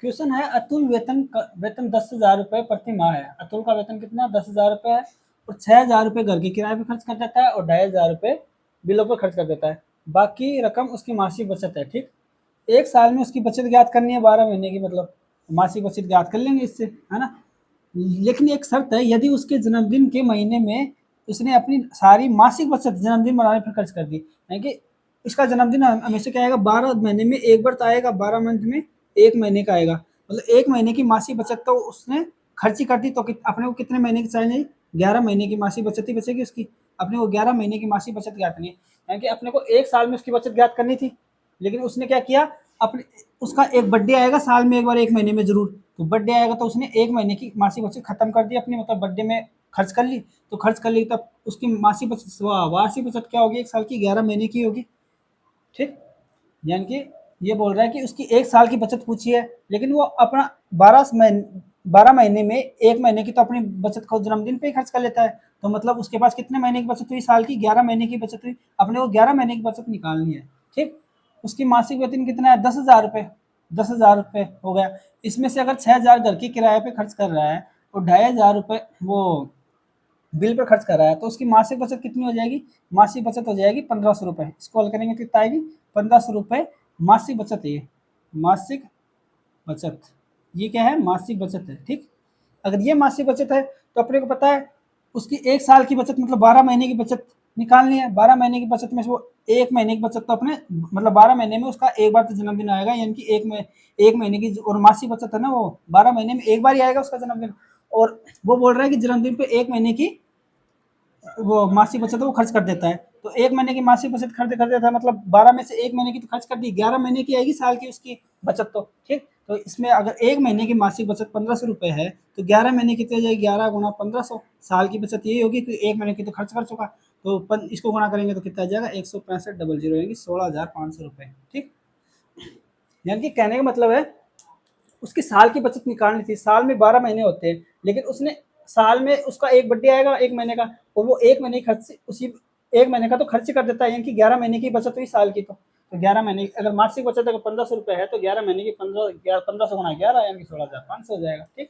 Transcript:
Question है अतुल वेतन 10,000 रुपये प्रति माह है। अतुल का वेतन कितना 10,000 रुपये है और 6,000 रुपये घर के किराए पे खर्च कर देता है और 2,500 रुपये बिलों पर खर्च कर देता है। बाकी रकम उसकी मासिक बचत है। ठीक, एक साल में उसकी बचत ज्ञात करनी है 12 महीने की, मतलब मासिक बचत ज्ञात कर लेंगे इससे, है ना। लेकिन एक शर्त है, यदि उसके जन्मदिन के महीने में उसने अपनी सारी मासिक बचत जन्मदिन मनाने पर खर्च कर दी, यानी कि इसका जन्मदिन हमेशा क्या आएगा, 12 महीने में एक बार तो आएगा, 12 मंथ में एक महीने का आएगा, मतलब एक महीने की मासिक बचत तो उसने खर्च ही कर दी, तो अपने को कितने महीने की चाहिए, 11 महीने की मासिक बचत ही बचेगी उसकी। अपने को 11 महीने की मासिक बचत ज्ञात करनी है, यानी कि अपने को एक साल में उसकी बचत ज्ञात करनी थी, लेकिन उसने क्या किया, अपने उसका एक बर्थडे आएगा साल में एक बार, एक महीने में जरूर, तो बर्थडे आएगा तो उसने एक महीने की मासिक बचत खत्म कर दी अपनी, मतलब बर्थडे में खर्च कर ली, तो खर्च कर ली तब उसकी मासिक बचत वार्षिक बचत क्या होगी, एक साल की 11 महीने की होगी। ठीक, यानी कि ये बोल रहा है कि उसकी एक साल की बचत पूछी है, लेकिन वो अपना 12 महीने में एक महीने की तो अपनी बचत को जन्मदिन पे ही खर्च कर लेता है, तो मतलब उसके पास कितने महीने की बचत हुई, साल की 11 महीने की बचत हुई, अपने को 11 महीने की बचत निकालनी है। ठीक, उसकी मासिक वेतन कितना है 10,000 रुपये, 10,000 रुपये हो गया। इसमें से अगर 6,000 घर के किराए पे खर्च कर रहा है और 2,500 रुपये वो बिल पे खर्च कर रहा है, तो उसकी मासिक बचत कितनी हो जाएगी, मासिक बचत हो जाएगी 1,500 रुपये। इसको हल करेंगे तो कितना आएगी, 1,500 रुपये मासिक बचत है ये, मासिक बचत, ये क्या है, मासिक बचत है। ठीक, अगर ये मासिक बचत है तो अपने को पता है उसकी एक साल की बचत मतलब 12 महीने की बचत निकालनी है। 12 महीने की बचत में से वो एक महीने की बचत तो अपने मतलब 12 महीने में उसका एक बार तो जन्मदिन आएगा, यानी कि एक महीने की और मासिक बचत है ना, वो 12 महीने में एक बार ही आएगा उसका जन्मदिन, और वो बोल रहा है कि जन्मदिन पे एक महीने की वो मासिक बचत है वो खर्च कर देता है, तो एक महीने की मासिक बचत खर्च कर देता है, मतलब 12 में से एक महीने की तो खर्च कर दी, 11 महीने की आएगी साल की उसकी बचत तो। ठीक, तो इसमें अगर एक महीने की मासिक बचत 1,500 रुपये है तो 11 महीने कितनी हो जाएगी, 11 × 1,500, साल की बचत यही होगी कि एक महीने की तो खर्च कर चुका, तो इसको गुणा करेंगे तो कितना आ जाएगा 165,000 यानी कि 16,500 रुपये। ठीक, यानी कि कहने का मतलब है उसकी साल की बचत निकालनी थी, साल में 12 महीने होते हैं, लेकिन उसने साल में उसका एक बर्थडे आएगा एक महीने का, और वो एक महीने खर्च उसी एक महीने का तो खर्च कर देता है, यानी कि 11 महीने की बचत हुई साल की, तो 11 महीने अगर मासिक बचत अगर 1,500 रुपये है तो 11 महीने की 15 से गुणा 11 यानी कि 16,500 हो जाएगा। ठीक,